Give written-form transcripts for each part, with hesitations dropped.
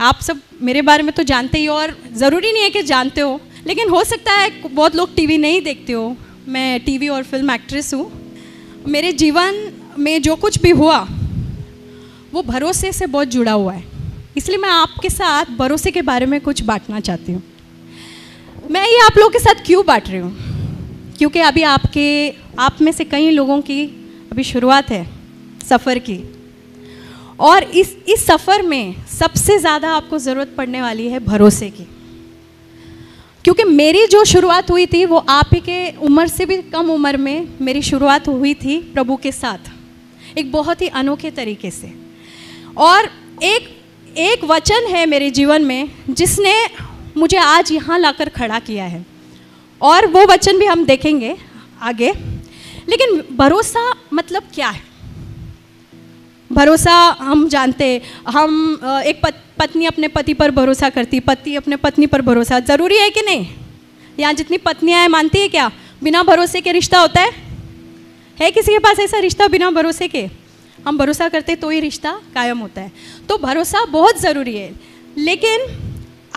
आप सब मेरे बारे में तो जानते ही हो, और ज़रूरी नहीं है कि जानते हो, लेकिन हो सकता है बहुत लोग टीवी नहीं देखते हो। मैं टीवी और फिल्म एक्ट्रेस हूँ। मेरे जीवन में जो कुछ भी हुआ वो भरोसे से बहुत जुड़ा हुआ है, इसलिए मैं आपके साथ भरोसे के बारे में कुछ बांटना चाहती हूँ। मैं ये आप लोगों के साथ क्यों बांट रही हूँ? क्योंकि अभी आप में से कई लोगों की अभी शुरुआत है सफ़र की, और इस सफ़र में सबसे ज़्यादा आपको ज़रूरत पड़ने वाली है भरोसे की। क्योंकि मेरी जो शुरुआत हुई थी वो आप ही के उम्र से भी कम उम्र में मेरी शुरुआत हुई थी प्रभु के साथ, एक बहुत ही अनोखे तरीके से। और एक वचन है मेरे जीवन में जिसने मुझे आज यहाँ लाकर खड़ा किया है, और वो वचन भी हम देखेंगे आगे। लेकिन भरोसा मतलब क्या है? भरोसा हम जानते, हम एक पत्नी अपने पति पर भरोसा करती, पति अपने पत्नी पर भरोसा, ज़रूरी है कि नहीं? यहाँ जितनी पत्नियाँ हैं मानती है क्या बिना भरोसे के रिश्ता होता है किसी के पास ऐसा रिश्ता बिना भरोसे के? हम भरोसा करते तो ही रिश्ता कायम होता है। तो भरोसा बहुत ज़रूरी है। लेकिन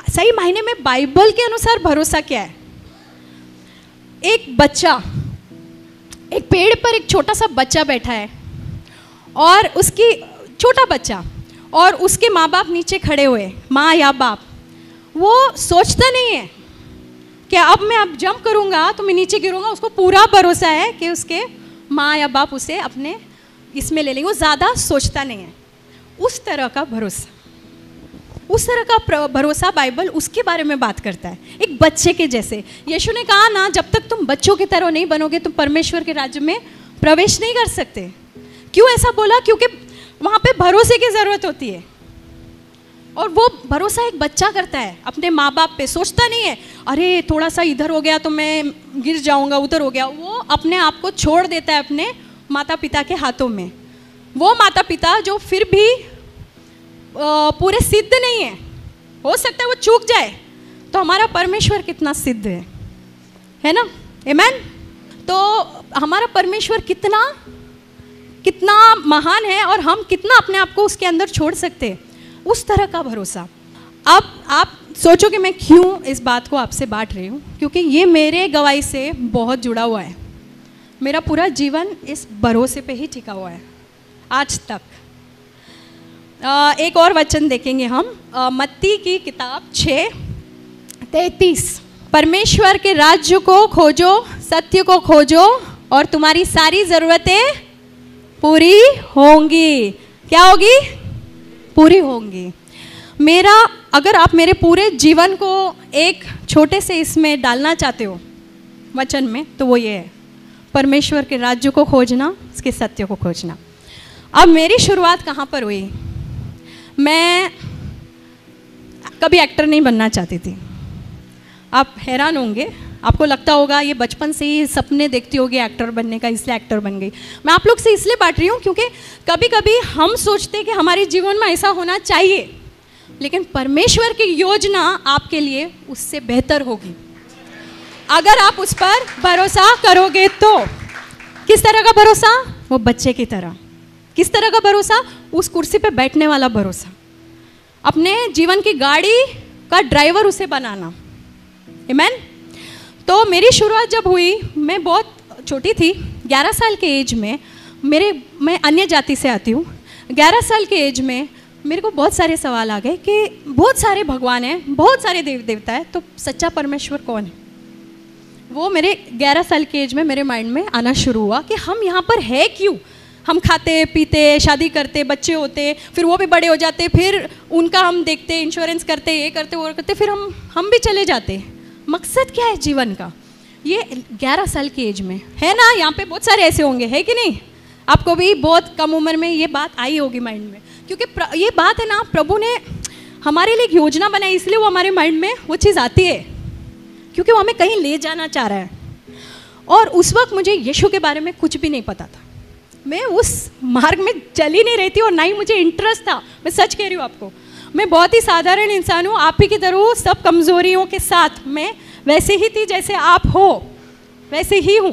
सही मायने में बाइबल के अनुसार भरोसा क्या है? एक पेड़ पर एक छोटा सा बच्चा बैठा है, और उसकी छोटा बच्चा और उसके माँ बाप नीचे खड़े हुए, माँ या बाप, वो सोचता नहीं है कि अब जंप करूँगा तो मैं नीचे गिरूँगा। उसको पूरा भरोसा है कि उसके माँ या बाप उसे अपने इसमें ले लेंगे। वो ज़्यादा सोचता नहीं है। उस तरह का भरोसा बाइबल उसके बारे में बात करता है, एक बच्चे के जैसे। यीशु ने कहा ना, जब तक तुम बच्चों की तरह नहीं बनोगे तुम परमेश्वर के राज्य में प्रवेश नहीं कर सकते। क्यों ऐसा बोला? क्योंकि वहाँ पे भरोसे की ज़रूरत होती है, और वो भरोसा एक बच्चा करता है अपने माँ बाप पे। सोचता नहीं है अरे थोड़ा सा इधर हो गया तो मैं गिर जाऊँगा, उधर हो गया। वो अपने आप को छोड़ देता है अपने माता पिता के हाथों में। वो माता पिता जो फिर भी पूरे सिद्ध नहीं है, हो सकता है वो चूक जाए, तो हमारा परमेश्वर कितना सिद्ध है ना? आमीन। तो हमारा परमेश्वर कितना महान है, और हम कितना अपने आप को उसके अंदर छोड़ सकते हैं, उस तरह का भरोसा। अब आप सोचो कि मैं क्यों इस बात को आपसे बांट रही हूँ, क्योंकि ये मेरे गवाही से बहुत जुड़ा हुआ है। मेरा पूरा जीवन इस भरोसे पे ही टिका हुआ है आज तक। एक और वचन देखेंगे हम, मत्ती की किताब 6:33। परमेश्वर के राज्य को खोजो, सत्य को खोजो, और तुम्हारी सारी ज़रूरतें पूरी होंगी। क्या होगी? पूरी होंगी। अगर आप मेरे पूरे जीवन को एक छोटे से इसमें डालना चाहते हो वचन में, तो वो ये है, परमेश्वर के राज्य को खोजना, उसके सत्य को खोजना। अब मेरी शुरुआत कहाँ पर हुई? मैं कभी एक्टर नहीं बनना चाहती थी। आप हैरान होंगे, आपको लगता होगा ये बचपन से ही सपने देखती होगी एक्टर बनने का, इसलिए एक्टर बन गई। मैं आप लोग से इसलिए बांट रही हूँ क्योंकि कभी कभी हम सोचते हैं कि हमारे जीवन में ऐसा होना चाहिए, लेकिन परमेश्वर की योजना आपके लिए उससे बेहतर होगी अगर आप उस पर भरोसा करोगे तो। किस तरह का भरोसा? वो बच्चे की तरह। किस तरह का भरोसा? उस कुर्सी पे बैठने वाला भरोसा, अपने जीवन की गाड़ी का ड्राइवर उसे बनाना। आमीन। तो मेरी शुरुआत जब हुई, मैं बहुत छोटी थी, 11 साल के एज में। मैं अन्य जाति से आती हूँ। 11 साल के एज में मेरे को बहुत सारे सवाल आ गए कि बहुत सारे भगवान हैं, बहुत सारे देव देवता है, तो सच्चा परमेश्वर कौन है? वो मेरे 11 साल के एज में मेरे माइंड में आना शुरू हुआ कि हम यहाँ पर है क्यों? हम खाते पीते, शादी करते, बच्चे होते, फिर वो भी बड़े हो जाते, फिर उनका हम देखते, इंश्योरेंस करते, ये करते, वो करते, फिर हम भी चले जाते। मकसद क्या है जीवन का? ये 11 साल की एज में है ना। यहाँ पे बहुत सारे ऐसे होंगे, है कि नहीं? आपको भी बहुत कम उम्र में ये बात आई होगी माइंड में, क्योंकि ये बात है ना, प्रभु ने हमारे लिए एक योजना बनाई, इसलिए वो हमारे माइंड में वो चीज़ आती है, क्योंकि वो हमें कहीं ले जाना चाह रहा है। और उस वक्त मुझे यीशु के बारे में कुछ भी नहीं पता था। मैं उस मार्ग में चल ही नहीं रही थी, और ना ही मुझे इंटरेस्ट था। मैं सच कह रही हूँ आपको, मैं बहुत ही साधारण इंसान हूँ, आप ही की तरह हूँ, सब कमज़ोरियों के साथ। मैं वैसे ही थी जैसे आप हो, वैसे ही हूँ।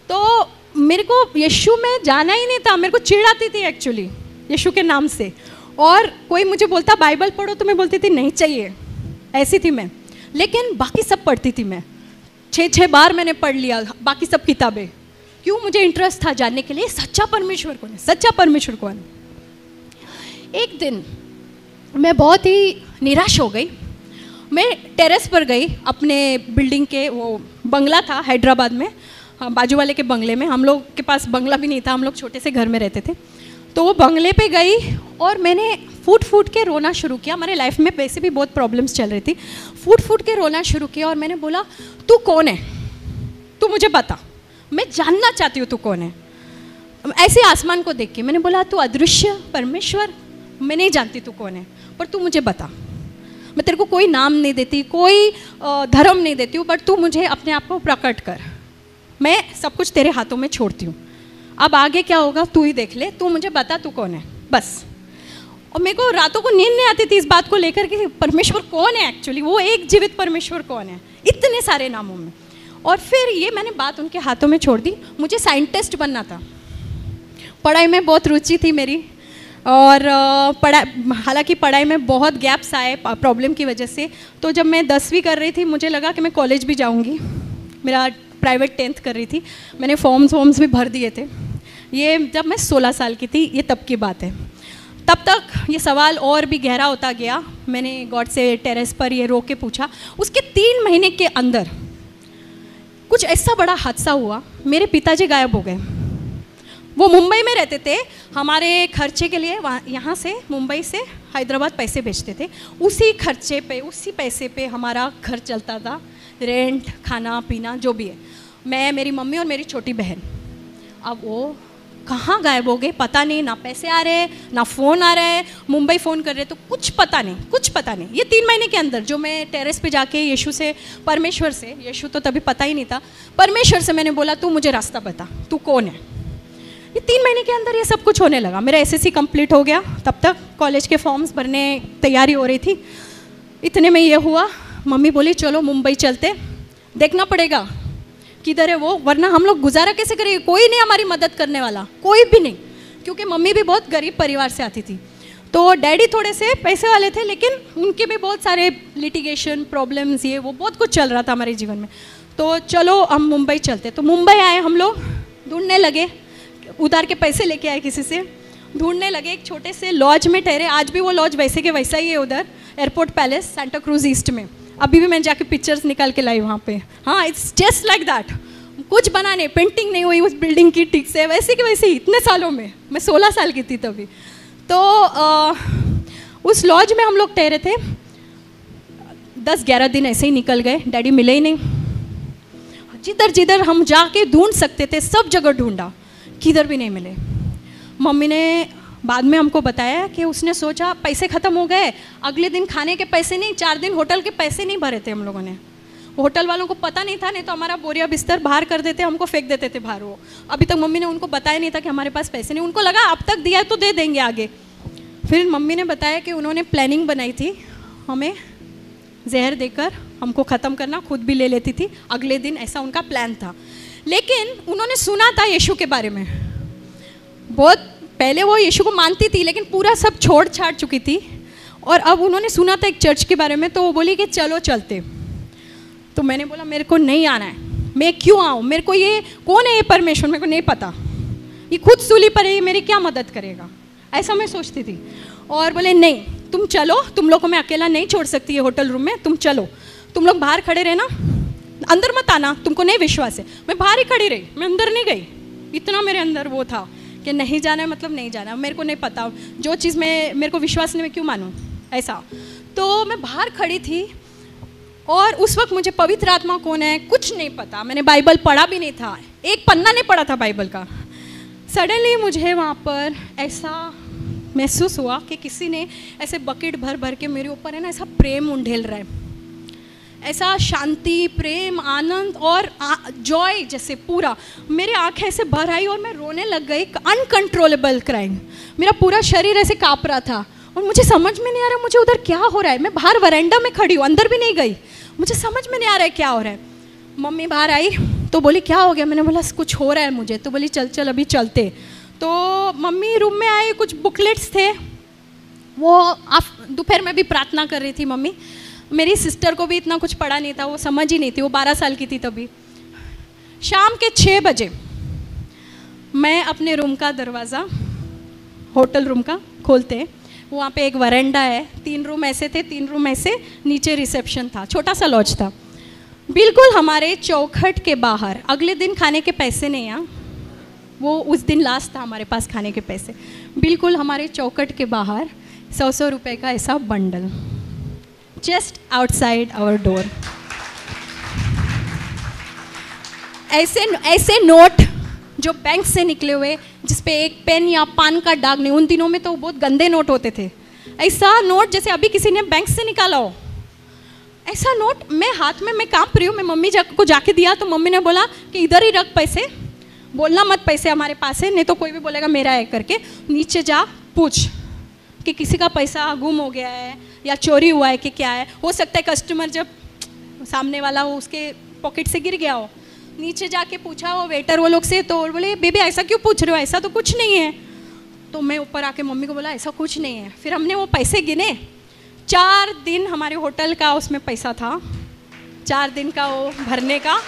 तो मेरे को यीशु में जाना ही नहीं था। मेरे को चिढ़ आती थी एक्चुअली यीशु के नाम से, और कोई मुझे बोलता बाइबल पढ़ो तो मैं बोलती थी नहीं चाहिए, ऐसी थी मैं। लेकिन बाकी सब पढ़ती थी मैं, 6 बार मैंने पढ़ लिया बाकी सब किताबें। क्यों? मुझे इंटरेस्ट था जानने के लिए सच्चा परमेश्वर कौन है, सच्चा परमेश्वर कौन है। एक दिन मैं बहुत ही निराश हो गई। मैं टेरेस पर गई अपने बिल्डिंग के, वो बंगला था हैदराबाद में, हाँ, बाजू वाले के बंगले में। हम लोग के पास बंगला भी नहीं था, हम लोग छोटे से घर में रहते थे। तो वो बंगले पे गई और मैंने फूट फूट के रोना शुरू किया। हमारे लाइफ में वैसे भी बहुत प्रॉब्लम्स चल रही थी। फूट फूट के रोना शुरू किया और मैंने बोला तू कौन है, तू मुझे बता, मैं जानना चाहती हूँ तू कौन है। ऐसे आसमान को देख के मैंने बोला तू अदृश्य परमेश्वर, मैं नहीं जानती तू कौन है, पर तू मुझे बता। मैं तेरे को कोई नाम नहीं देती, कोई धर्म नहीं देती हूँ, बट तू मुझे अपने आप को प्रकट कर। मैं सब कुछ तेरे हाथों में छोड़ती हूँ। अब आगे क्या होगा तू ही देख ले, तू मुझे बता तू कौन है बस। और मेरे को रातों को नींद नहीं आती थी इस बात को लेकर कि परमेश्वर कौन है एक्चुअली, वो एक जीवित परमेश्वर कौन है इतने सारे नामों में। और फिर ये मैंने बात उनके हाथों में छोड़ दी। मुझे साइंटिस्ट बनना था, पढ़ाई में बहुत रुचि थी मेरी, और हालांकि पढ़ाई में बहुत गैप्स आए प्रॉब्लम की वजह से। तो जब मैं 10वीं कर रही थी मुझे लगा कि मैं कॉलेज भी जाऊंगी। मेरा प्राइवेट 10th कर रही थी, मैंने फॉर्म्स भी भर दिए थे। ये जब मैं 16 साल की थी, ये तब की बात है। तब तक ये सवाल और भी गहरा होता गया। मैंने गॉड से टेरेस पर ये रो के पूछा। उसके 3 महीने के अंदर कुछ ऐसा बड़ा हादसा हुआ, मेरे पिताजी गायब हो गए। वो मुंबई में रहते थे, हमारे खर्चे के लिए यहाँ से मुंबई से हैदराबाद पैसे भेजते थे। उसी खर्चे पे, उसी पैसे पे हमारा घर चलता था, रेंट, खाना पीना जो भी है। मैं, मेरी मम्मी और मेरी छोटी बहन। अब वो कहाँ गायब हो गए पता नहीं, ना पैसे आ रहे ना फ़ोन आ रहा है। मुंबई फ़ोन कर रहे तो कुछ पता नहीं, कुछ पता नहीं। ये 3 महीने के अंदर जो मैं टेरेस पे जाके यीशु से, परमेश्वर से, यीशु तो तभी पता ही नहीं था, परमेश्वर से मैंने बोला तू मुझे रास्ता बता, तू कौन है। ये 3 महीने के अंदर ये सब कुछ होने लगा। मेरा SSC कंप्लीट हो गया, तब तक कॉलेज के फॉर्म्स भरने तैयारी हो रही थी। इतने में ये हुआ, मम्मी बोली चलो मुंबई चलते, देखना पड़ेगा किधर है वो, वरना हम लोग गुजारा कैसे करेंगे, कोई नहीं हमारी मदद करने वाला, कोई भी नहीं। क्योंकि मम्मी भी बहुत गरीब परिवार से आती थी, तो डैडी थोड़े से पैसे वाले थे, लेकिन उनके भी बहुत सारे लिटिगेशन प्रॉब्लम्स, ये वो बहुत कुछ चल रहा था हमारे जीवन में। तो चलो हम मुंबई चलते। तो मुंबई आए हम लोग, ढूंढने लगे, उधार के पैसे लेके आए किसी से, ढूंढने लगे। एक छोटे से लॉज में ठहरे। आज भी वो लॉज वैसे के वैसा ही है उधर, airport palace, Santa cruise east में। अभी भी मैं जाके पिक्चर्स निकाल के लाई वहाँ पे। हाँ, इट्स जस्ट लाइक दैट। कुछ बना नहीं, पेंटिंग नहीं हुई उस बिल्डिंग की ठीक से, वैसे की वैसे ही इतने सालों में। मैं 16 साल की थी तभी। तो उस लॉज में हम लोग ठहरे थे। 10-11 दिन ऐसे ही निकल गए, डैडी मिले ही नहीं। जिधर जिधर हम जाके ढूंढ सकते थे सब जगह ढूंढा, किधर भी नहीं मिले। मम्मी ने बाद में हमको बताया कि उसने सोचा पैसे ख़त्म हो गए, अगले दिन खाने के पैसे नहीं, 4 दिन होटल के पैसे नहीं भरे थे हम लोगों ने। होटल वालों को पता नहीं था, नहीं तो हमारा बोरिया बिस्तर बाहर कर देते, हमको फेंक देते थे बाहर। वो अभी तक मम्मी ने उनको बताया नहीं था कि हमारे पास पैसे नहीं। उनको लगा अब तक दिया है तो दे देंगे आगे। फिर मम्मी ने बताया कि उन्होंने प्लानिंग बनाई थी हमें जहर देकर हमको ख़त्म करना, खुद भी ले लेती थी अगले दिन, ऐसा उनका प्लान था। लेकिन उन्होंने सुना था यीशु के बारे में बहुत पहले। वो यीशु को मानती थी लेकिन पूरा सब छोड़ छाड़ चुकी थी। और अब उन्होंने सुना था एक चर्च के बारे में, तो वो बोली कि चलो चलते। तो मैंने बोला मेरे को नहीं आना है, मैं क्यों आऊँ, मेरे को ये कौन है ये परमेश्वर, मेरे को नहीं पता, ये खुद सूली पर है, ये मेरी क्या मदद करेगा, ऐसा मैं सोचती थी। और बोले नहीं तुम चलो, तुम लोग को मैं अकेला नहीं छोड़ सकती है होटल रूम में, तुम चलो, तुम लोग बाहर खड़े रहना, अंदर मत आना, तुमको नहीं विश्वास है। मैं बाहर ही खड़ी रही, मैं अंदर नहीं गई। इतना मेरे अंदर वो था कि नहीं जाना है मतलब नहीं जाना, मेरे को नहीं पता, जो चीज़ में मेरे को विश्वास नहीं मैं क्यों मानूँ, ऐसा। तो मैं बाहर खड़ी थी और उस वक्त मुझे पवित्र आत्मा कौन है कुछ नहीं पता, मैंने बाइबल पढ़ा भी नहीं था, एक पन्ना नहीं पढ़ा था बाइबल का। सडनली मुझे वहाँ पर ऐसा महसूस हुआ कि किसी ने ऐसे बकेट भर भर के मेरे ऊपर है ना ऐसा प्रेम उंडेल रहा है, ऐसा शांति, प्रेम, आनंद और जॉय जैसे पूरा मेरे आंखें ऐसे भर आई और मैं रोने लग गई, अनकंट्रोलेबल क्राइंग। मेरा पूरा शरीर ऐसे काँप रहा था और मुझे समझ में नहीं आ रहा मुझे उधर क्या हो रहा है। मैं बाहर वरांडा में खड़ी हूँ, अंदर भी नहीं गई, मुझे समझ में नहीं आ रहा है क्या हो रहा है। मम्मी बाहर आई तो बोली क्या हो गया, मैंने बोला कुछ हो रहा है मुझे। तो बोली चल चल अभी चलते। तो मम्मी रूम में आए, कुछ बुकलेट्स थे वो दोपहर में भी प्रार्थना कर रही थी मम्मी। मेरी सिस्टर को भी इतना कुछ पढ़ा नहीं था, वो समझ ही नहीं थी, वो 12 साल की थी तभी। शाम के 6 बजे मैं अपने रूम का दरवाज़ा, होटल रूम का खोलते हैं, वहाँ पे एक वरांडा है, 3 रूम ऐसे थे, 3 रूम ऐसे, नीचे रिसेप्शन था, छोटा सा लॉज था। बिल्कुल हमारे चौखट के बाहर, अगले दिन खाने के पैसे नहीं हैं, वो उस दिन लास्ट था हमारे पास खाने के पैसे, बिल्कुल हमारे चौखट के बाहर 100 रुपए का ऐसा bundle, just outside our door. ऐसे नोट जो बैंक से निकले हुए, जिसपे एक पेन या पान का दाग नहीं, उन दिनों में तो बहुत गंदे नोट होते थे। ऐसा नोट जैसे अभी किसी ने बैंक से निकाला हो, ऐसा नोट मैं हाथ में, मैं कांप रही हूँ, मैं मम्मी को जाके दिया तो मम्मी ने बोला कि इधर ही रख पैसे, बोलना मत पैसे हमारे पास है, नहीं तो कोई भी बोलेगा मेरा है करके, नीचे जा पूछ कि किसी का पैसा गुम हो गया है या चोरी हुआ है कि क्या है। हो सकता है कस्टमर जब सामने वाला हो उसके पॉकेट से गिर गया हो। नीचे जाके पूछा वो वेटर वो लोग से, तो बोले बेबी ऐसा क्यों पूछ रहे हो, ऐसा तो कुछ नहीं है। तो मैं ऊपर आके मम्मी को बोला ऐसा कुछ नहीं है। फिर हमने वो पैसे गिने, 4 दिन हमारे होटल का उसमें पैसा था, 4 दिन का वो भरने का,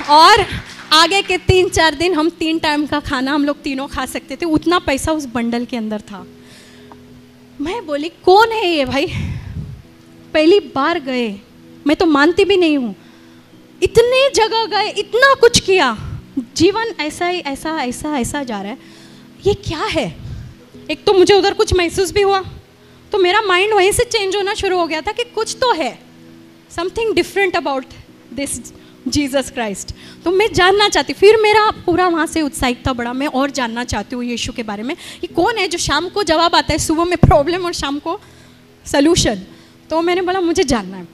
और आगे के 3-4 दिन हम 3 टाइम का खाना हम लोग तीनों खा सकते थे, उतना पैसा उस बंडल के अंदर था। मैं बोली कौन है ये भाई, पहली बार गए, मैं तो मानती भी नहीं हूँ, इतने जगह गए, इतना कुछ किया, जीवन ऐसा ही ऐसा ऐसा ऐसा जा रहा है, ये क्या है। एक तो मुझे उधर कुछ महसूस भी हुआ, तो मेरा माइंड वहीं से चेंज होना शुरू हो गया था कि कुछ तो है, something different about this Jesus Christ. तो मैं जानना चाहती, फिर मेरा पूरा वहाँ से उत्साहित बढ़ा, मैं और जानना चाहती हूँ यीशु के बारे में, ये कौन है जो शाम को जवाब आता है, सुबह में प्रॉब्लम और शाम को सलूशन। तो मैंने बोला मुझे जानना है।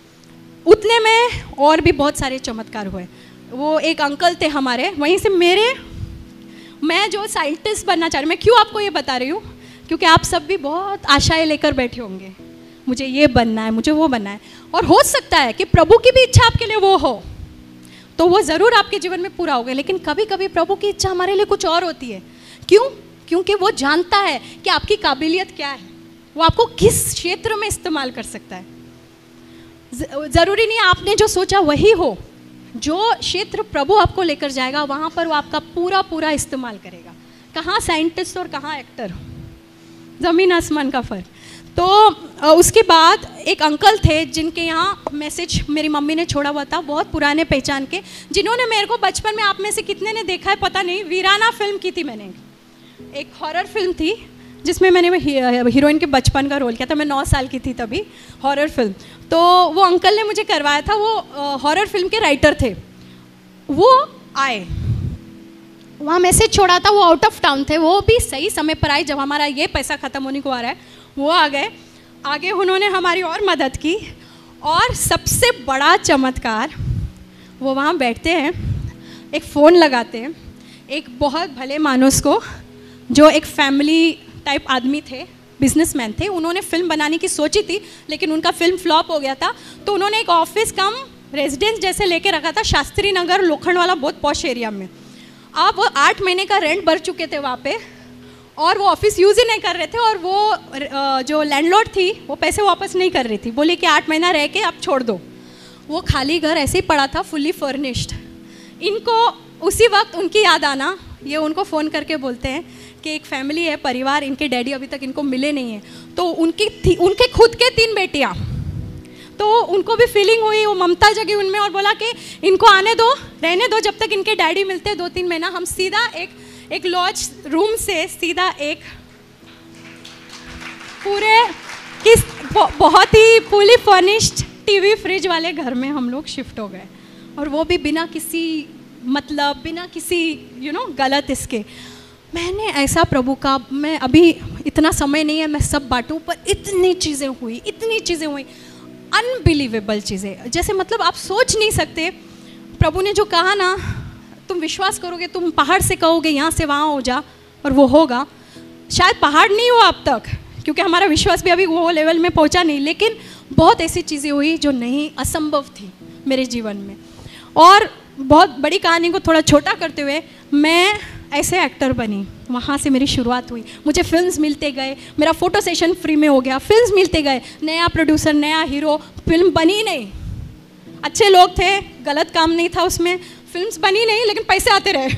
उतने में और भी बहुत सारे चमत्कार हुए। वो एक अंकल थे हमारे, वहीं से मैं जो साइंटिस्ट बनना चाह रही हूँ, मैं क्यों आपको ये बता रही हूँ, क्योंकि आप सब भी बहुत आशाएं लेकर बैठे होंगे, मुझे ये बनना है, मुझे वो बनना है, और हो सकता है कि प्रभु की भी इच्छा आपके लिए वो हो, तो वो ज़रूर आपके जीवन में पूरा होगा। लेकिन कभी कभी प्रभु की इच्छा हमारे लिए कुछ और होती है। क्यों? क्योंकि वो जानता है कि आपकी काबिलियत क्या है, वो आपको किस क्षेत्र में इस्तेमाल कर सकता है। ज़रूरी नहीं आपने जो सोचा वही हो, जो क्षेत्र प्रभु आपको लेकर जाएगा वहाँ पर वो आपका पूरा पूरा इस्तेमाल करेगा। कहाँ साइंटिस्ट और कहाँ एक्टर, ज़मीन आसमान का फ़र्क। तो उसके बाद एक अंकल थे जिनके यहाँ मैसेज मेरी मम्मी ने छोड़ा हुआ था, बहुत पुराने पहचान के, जिन्होंने मेरे को बचपन में, आप में से कितने ने देखा है पता नहीं, वीराना फिल्म की थी मैंने, एक हॉरर फिल्म थी जिसमें मैंने हीरोइन के बचपन का रोल किया था। मैं 9 साल की थी तभी, हॉरर फिल्म। तो वो अंकल ने मुझे करवाया था, वो हॉरर फिल्म के राइटर थे। वो आए, वहाँ मैसेज छोड़ा था, वो आउट ऑफ टाउन थे, वो भी सही समय पर आए जब हमारा ये पैसा ख़त्म होने को आ रहा है। वो आ गए, आगे उन्होंने हमारी और मदद की, और सबसे बड़ा चमत्कार, वो वहाँ बैठते हैं, एक फ़ोन लगाते हैं, एक बहुत भले मानुस को, जो एक फैमिली टाइप आदमी थे, बिजनेसमैन थे, उन्होंने फिल्म बनाने की सोची थी लेकिन उनका फिल्म फ्लॉप हो गया था, तो उन्होंने एक ऑफिस कम रेजिडेंस जैसे लेके रखा था शास्त्री नगर, लोखंड वाला, बहुत पॉश एरिया में। अब वो 8 महीने का रेंट भर चुके थे वहाँ पे, और वो ऑफिस यूज़ ही नहीं कर रहे थे, और वो जो लैंडलॉर्ड थी वो पैसे वापस नहीं कर रही थी, बोले कि 8 महीना रह के आप छोड़ दो। वो खाली घर ऐसे ही पड़ा था, फुल्ली फर्निश्ड। इनको उसी वक्त उनकी याद आना, ये उनको फ़ोन करके बोलते हैं कि एक फैमिली है, परिवार, इनके डैडी अभी तक इनको मिले नहीं हैं। तो उनके खुद के 3 बेटियाँ, तो उनको भी फीलिंग हुई, वो ममता जगी उनमें, और बोला कि इनको आने दो, रहने दो, जब तक इनके डैडी मिलते 2-3 महीना, हम सीधा एक लॉज रूम से सीधा एक पूरे बहुत ही फुली फर्निश्ड टीवी फ्रिज वाले घर में हम लोग शिफ्ट हो गए, और वो भी बिना किसी मतलब, बिना किसी गलत इसके। मैंने ऐसा प्रभु का, मैं अभी इतना समय नहीं है मैं सब बांटूं, पर इतनी चीज़ें हुई, अनबिलीवेबल चीज़ें, जैसे मतलब आप सोच नहीं सकते। प्रभु ने जो कहा ना, तुम विश्वास करोगे, तुम पहाड़ से कहोगे यहाँ से वहाँ हो जा, और वो होगा। शायद पहाड़ नहीं हुआ अब तक, क्योंकि हमारा विश्वास भी अभी वो लेवल में पहुँचा नहीं, लेकिन बहुत ऐसी चीज़ें हुई जो नहीं, असंभव थी मेरे जीवन में। और बहुत बड़ी कहानी को थोड़ा छोटा करते हुए, मैं ऐसे एक्टर बनी, वहाँ से मेरी शुरुआत हुई। मुझे फिल्म्स मिलते गए, मेरा फ़ोटो सेशन फ्री में हो गया, फिल्म्स मिलते गए, नया प्रोड्यूसर, नया हीरो, फिल्म बनी नहीं, अच्छे लोग थे, गलत काम नहीं था उसमें, फिल्म्स बनी नहीं लेकिन पैसे आते रहे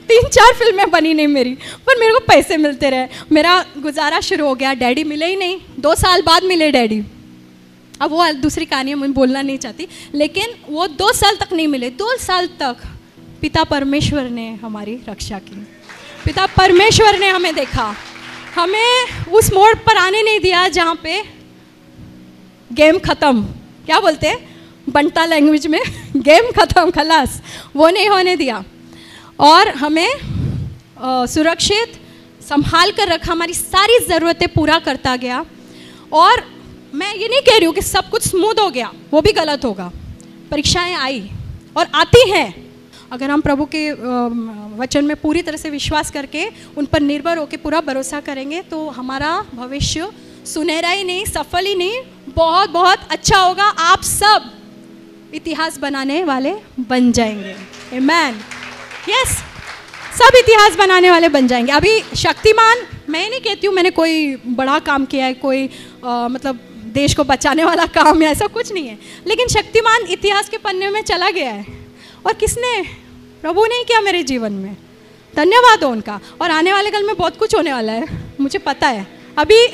3-4 फिल्में बनी नहीं मेरी, पर मेरे को पैसे मिलते रहे, मेरा गुजारा शुरू हो गया। डैडी मिले ही नहीं, 2 साल बाद मिले डैडी। अब वो दूसरी कहानी है, मैं बोलना नहीं चाहती, लेकिन वो 2 साल तक नहीं मिले। 2 साल तक पिता परमेश्वर ने हमारी रक्षा की, पिता परमेश्वर ने हमें देखा, हमें उस मोड़ पर आने नहीं दिया जहाँ पे गेम ख़त्म, क्या बोलते हैं बंटा लैंग्वेज में, गेम ख़त्म, खलास, वो नहीं होने दिया, और हमें सुरक्षित संभाल कर रखा, हमारी सारी ज़रूरतें पूरा करता गया। और मैं ये नहीं कह रही हूँ कि सब कुछ स्मूथ हो गया, वो भी गलत होगा। परीक्षाएं आई और आती हैं, अगर हम प्रभु के वचन में पूरी तरह से विश्वास करके उन पर निर्भर होकर पूरा भरोसा करेंगे तो हमारा भविष्य सुनहरा ही नहीं, सफल ही नहीं, बहुत बहुत अच्छा होगा। आप सब इतिहास बनाने वाले बन जाएंगे। आमीन। यस, सब इतिहास बनाने वाले बन जाएंगे। अभी शक्तिमान, मैं नहीं कहती हूँ मैंने कोई बड़ा काम किया है, कोई मतलब देश को बचाने वाला काम है, ऐसा कुछ नहीं है, लेकिन शक्तिमान इतिहास के पन्ने में चला गया है। और किसने? प्रभु ने किया मेरे जीवन में, धन्यवाद हो उनका। और आने वाले कल में बहुत कुछ होने वाला है, मुझे पता है। अभी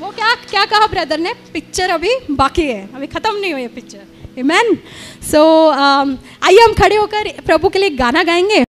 वो क्या कहा ब्रदर ने, पिक्चर अभी बाकी है, अभी ख़त्म नहीं हुई है पिक्चर। आमीन। सो आइए हम खड़े होकर प्रभु के लिए गाना गाएंगे।